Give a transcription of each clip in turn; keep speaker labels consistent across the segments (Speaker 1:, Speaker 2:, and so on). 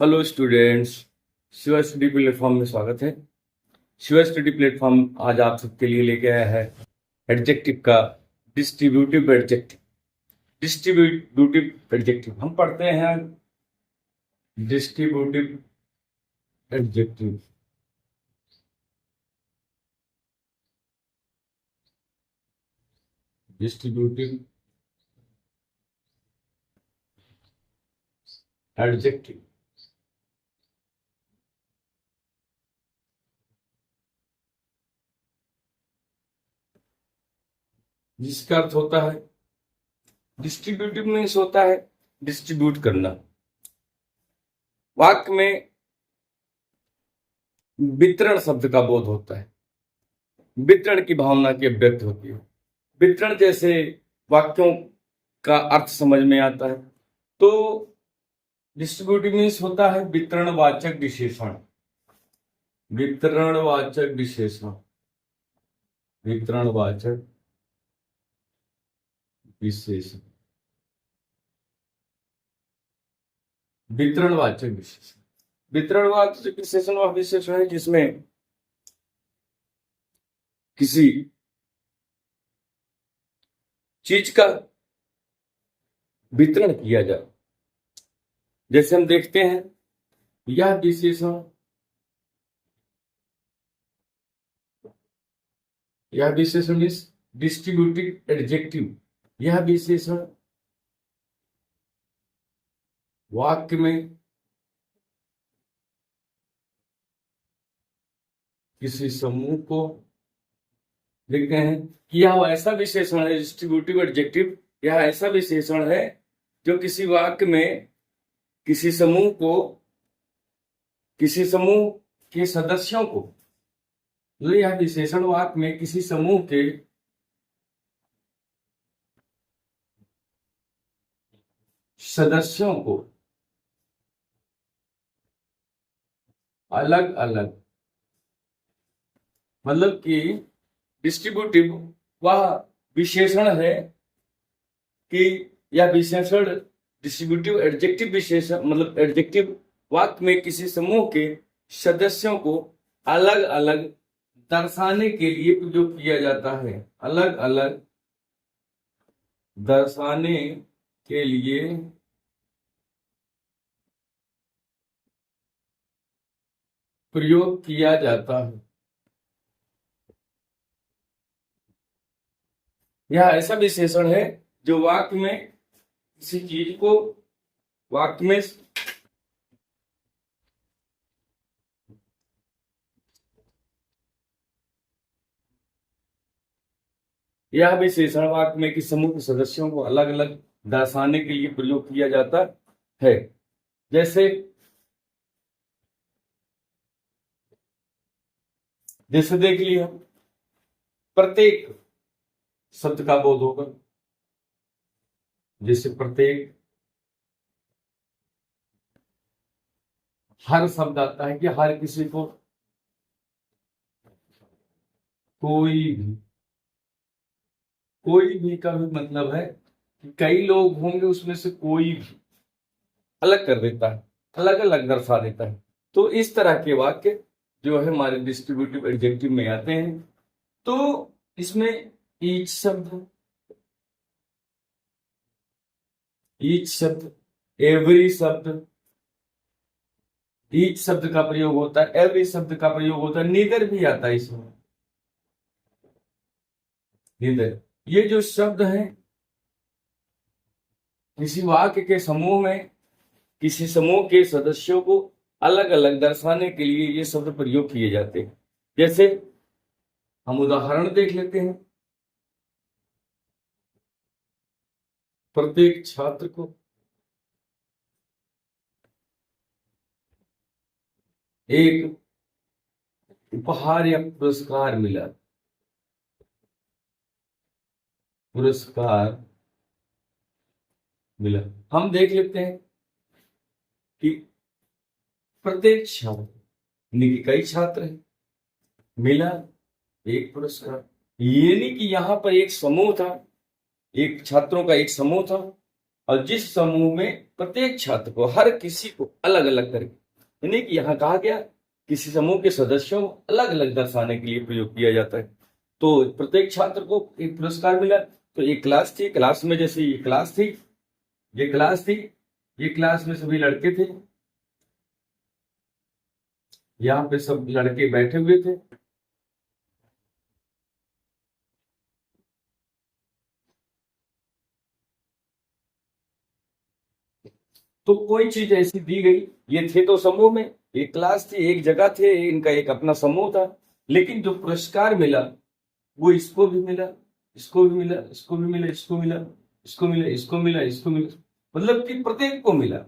Speaker 1: Hello students, Shiva study platform में स्वागत है। शिवा स्टडी प्लेटफॉर्म आज आप सबके लिए लेके आया है एडजेक्टिव का डिस्ट्रीब्यूटिव एडजेक्टिव। डिस्ट्रीब्यूटिव एडजेक्टिव हम पढ़ते हैं। डिस्ट्रीब्यूटिव एडजेक्टिव डिस्ट्रीब्यूटिव एडजेक्टिव जिसका अर्थ होता है डिस्ट्रीब्यूटिव मीन्स होता है डिस्ट्रीब्यूट करना। वाक्य में वितरण शब्द का बोध होता है, वितरण की भावना की अभिव्यक्त होती है। वितरण जैसे वाक्यों का अर्थ समझ में आता है। तो डिस्ट्रीब्यूटिव मीन्स होता है वितरणवाचक विशेषण। वितरणवाचक विशेषण वितरणवाचक विशेषण वितरणवाचक विशेषण वितरणवाचक विशेषण वह विशेषण है जिसमें किसी चीज का वितरण किया जाए। जैसे हम देखते हैं यह विशेषण इस डिस्ट्रीब्यूटिव एडजेक्टिव। यह विशेषण वाक्य में किसी समूह को देखते हैं कि यह ऐसा विशेषण है। डिस्ट्रीब्यूटिव एडजेक्टिव यह ऐसा विशेषण है जो किसी वाक्य में किसी समूह के सदस्यों को, तो यह विशेषण वाक्य में किसी समूह के सदस्यों को अलग अलग, मतलब कि डिस्ट्रीब्यूटिव वह विशेषण है कि यह विशेषण डिस्ट्रीब्यूटिव एडजेक्टिव विशेषण मतलब एडजेक्टिव वाक्य में किसी समूह के सदस्यों को अलग अलग दर्शाने के लिए प्रयोग किया जाता है। अलग अलग दर्शाने के लिए प्रयोग किया जाता है। यह ऐसा विशेषण है जो वाक्य में किसी चीज को वाक्य में यह विशेषण वाक्य में किसी समूह के सदस्यों को अलग अलग दर्शाने के लिए प्रयोग किया जाता है। जैसे देख लिया, प्रत्येक शब्द का बोध होगा। जैसे प्रत्येक, हर शब्द आता है कि हर किसी को, कोई भी का भी मतलब है कि कई लोग होंगे उसमें से कोई भी अलग कर देता है, अलग अलग दर्शा देता है। तो इस तरह के वाक्य जो है हमारे डिस्ट्रीब्यूटिव एडजेक्टिव में आते हैं। तो इसमें ईच शब्द, एवरी शब्द, ईच शब्द का प्रयोग होता है, एवरी शब्द का प्रयोग होता है, नीदर भी आता है इसमें। नीदर, ये जो शब्द हैं किसी वाक्य के समूह में किसी समूह के सदस्यों को अलग अलग दर्शाने के लिए ये शब्द प्रयोग किए जाते हैं। जैसे हम उदाहरण देख लेते हैं। प्रत्येक छात्र को एक उपहार या पुरस्कार मिला। हम देख लेते हैं कि प्रत्येक छात्र, कई छात्र हैं, मिला एक पुरस्कार। यानी कि यहाँ पर एक समूह था, एक छात्रों का एक समूह था और जिस समूह में प्रत्येक छात्र को हर किसी को अलग अलग करके, यानी कि यहाँ कहा गया किसी समूह के सदस्यों को अलग अलग दर्शाने के लिए प्रयोग किया जाता है। तो प्रत्येक छात्र को एक पुरस्कार मिला। तो एक क्लास थी, क्लास में जैसे ये क्लास थी, ये क्लास थी, ये क्लास में सभी लड़के थे, यहाँ पे सब लड़के बैठे हुए थे। तो कोई चीज ऐसी दी गई, ये थे तो समूह में, एक क्लास थी, एक जगह थे, इनका एक अपना समूह था, लेकिन जो पुरस्कार मिला वो इसको भी मिला, इसको भी मिला, इसको भी मिला, इसको मिला, इसको मिला, इसको मिला, इसको मिला, मतलब कि प्रत्येक को मिला।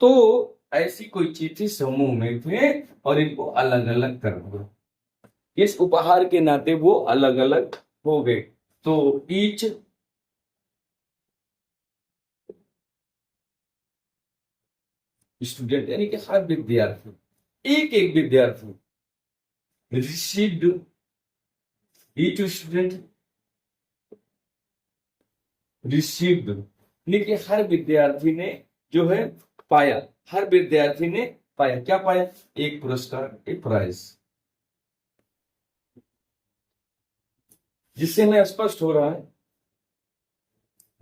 Speaker 1: तो ऐसी कोई चीज थी, समूह में थे और इनको अलग अलग कर दिया। इस उपहार के नाते वो अलग अलग हो गए। तो ईच स्टूडेंट, यानी कि हर विद्यार्थी, एक एक विद्यार्थी, रिसीव्ड, ईच स्टूडेंट रिसीव्ड, यानी कि हर विद्यार्थी ने जो है पाया, हर विद्यार्थी ने पाया, क्या पाया? एक पुरस्कार, एक प्राइज। जिससे हमें स्पष्ट हो रहा है,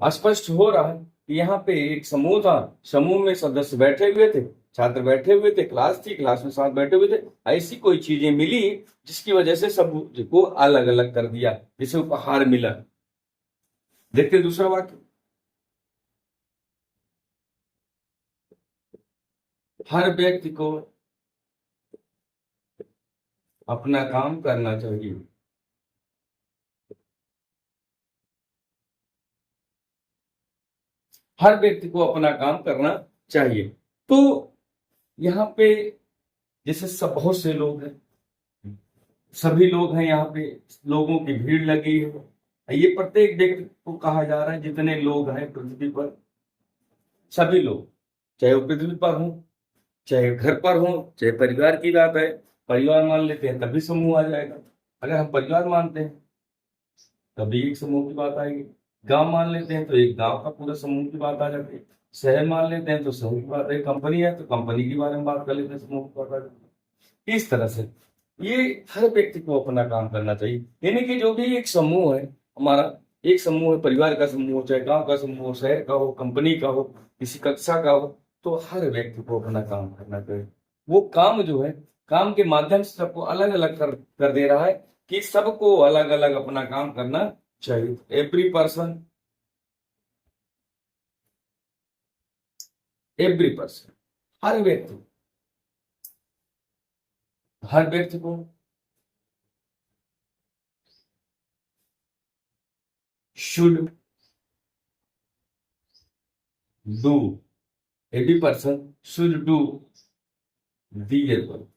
Speaker 1: स्पष्ट हो रहा है कि यहाँ पे एक समूह था, समूह में सदस्य बैठे हुए थे, छात्र बैठे हुए थे, क्लास थी, क्लास में साथ बैठे हुए थे, ऐसी कोई चीजें मिली जिसकी वजह से सब को अलग अलग कर दिया, जिसे उपहार मिला। देखते हैं दूसरा वाक्य, हर व्यक्ति को अपना काम करना चाहिए। हर व्यक्ति को अपना काम करना चाहिए। तो यहाँ पे जैसे सब बहुत से लोग हैं, सभी लोग हैं, यहाँ पे लोगों की भीड़ लगी है, ये प्रत्येक व्यक्ति को कहा जा रहा है, जितने लोग हैं पृथ्वी पर, सभी लोग, चाहे वो पृथ्वी पर हो, चाहे घर पर हो, चाहे परिवार की बात है, परिवार मान लेते हैं तभी समूह आ जाएगा। अगर हम परिवार मानते हैं तभी एक समूह की बात आएगी। गांव मान लेते हैं तो एक गांव का पूरा समूह की बात आ जाती है। शहर मान लेते हैं तो शहर की बात है। कंपनी है तो कंपनी के बारे में बात कर लेते हैं, समूह की बात आ जाती है। इस तरह से ये हर व्यक्ति को अपना काम करना चाहिए, यानी कि जो भी एक समूह है हमारा, एक समूह है, परिवार का समूह हो, चाहे गांव का समूह हो, शहर का हो, कंपनी का हो, किसी कक्षा का हो, तो हर व्यक्ति को अपना काम करना चाहिए। वो काम जो है, काम के माध्यम से सबको अलग अलग कर दे रहा है कि सबको अलग अलग अपना काम करना चाहिए। एवरी पर्सन, एवरी पर्सन, हर व्यक्ति, हर व्यक्ति को should do, every person should do their work.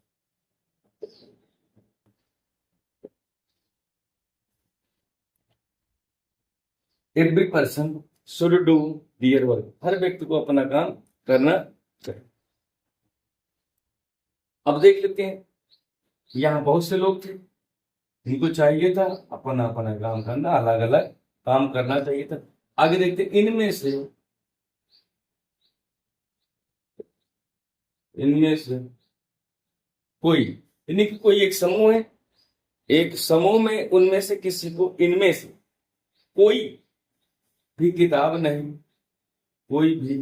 Speaker 1: Every person should do their work, हर व्यक्ति को अपना काम करना चाहिए। अब देख लेते हैं, यहाँ बहुत से लोग थे, इनको चाहिए था अपना अपना काम करना, अलग अलग काम करना चाहिए था। आगे देखते हैं, इनमें से कोई, यानी कि कोई एक समूह है, एक समूह में उनमें से किसी को, इनमें से कोई भी किताब नहीं, कोई भी,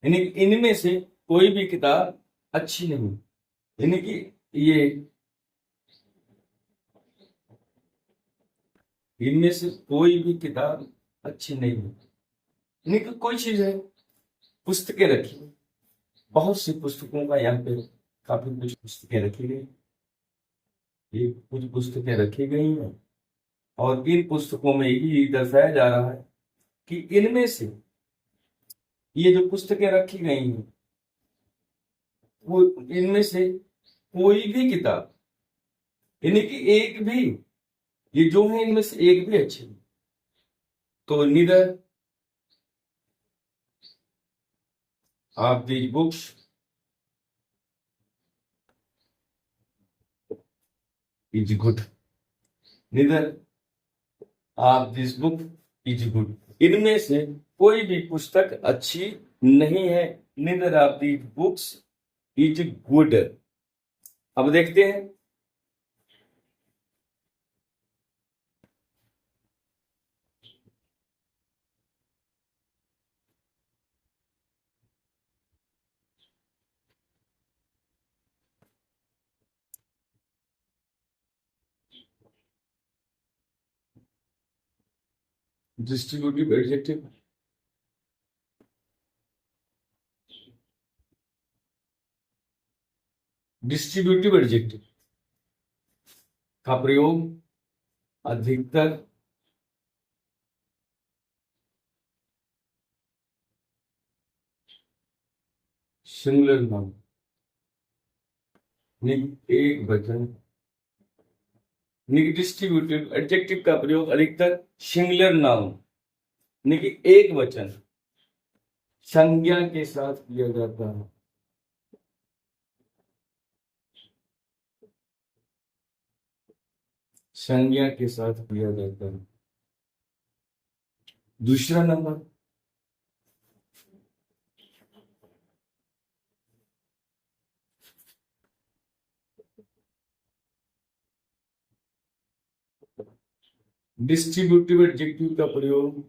Speaker 1: यानी कि इनमें से कोई भी किताब अच्छी नहीं, यानी कि ये इनमें से कोई भी किताब अच्छी नहीं है, यानी कि कोई चीज है, पुस्तकें रखी, बहुत सी पुस्तकों का यहाँ पे काफी कुछ पुस्तकें रखी गई, ये कुछ पुस्तकें रखी गई हैं, और इन पुस्तकों में यही दर्शाया जा रहा है कि इनमें से, ये जो पुस्तकें रखी गई हैं, वो इनमें से कोई भी किताब, यानी कि एक भी, ये जो है इनमें से एक भी अच्छी नहीं। तो neither of these books is good, neither of this book is good, इनमें से कोई भी पुस्तक अच्छी नहीं है। neither of the books is good। अब देखते हैं डिस्ट्रीब्यूटिव एडजेक्टिव। डिस्ट्रीब्यूटिव एडजेक्टिव का प्रयोग अधिकतर सिंगुलर नाउन एक वचन। डिस्ट्रीब्यूटिव एडजेक्टिव का प्रयोग अधिकतर सिंगुलर नाउन एक वचन संज्ञा के साथ किया जाता है। संज्ञा के साथ किया जाता है। दूसरा नंबर, डिस्ट्रीब्यूटिव एडजेक्टिव का प्रयोग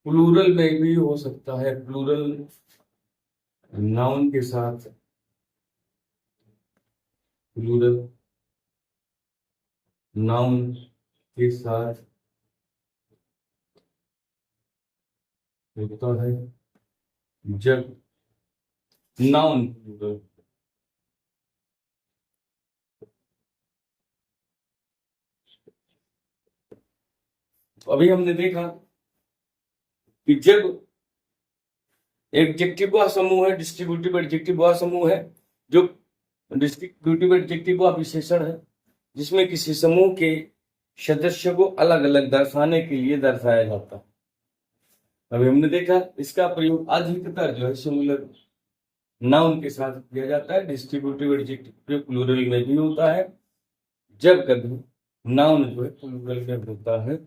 Speaker 1: प्लूरल में भी हो सकता है। प्लूरल नाउन के साथ, प्लूरल नाउन के साथ होता है जब नाउन प्लूरल अभी हमने देखा कि जब एडजेक्टिव वह समूह है, डिस्ट्रीब्यूटिव एडजेक्टिव वह समूह है जो डिस्ट्रीब्यूटिव एडजेक्टिव वह विशेषण है जिसमें किसी समूह के सदस्य को अलग अलग दर्शाने के लिए दर्शाया जाता है। अभी हमने देखा इसका प्रयोग अधिकतर जो है सिंगुलर नाउन के साथ किया जाता है। डिस्ट्रीब्यूटिव एडजेक्टिव प्लूरल में भी होता है जब कभी नाउन जो है प्लूरल में होता है।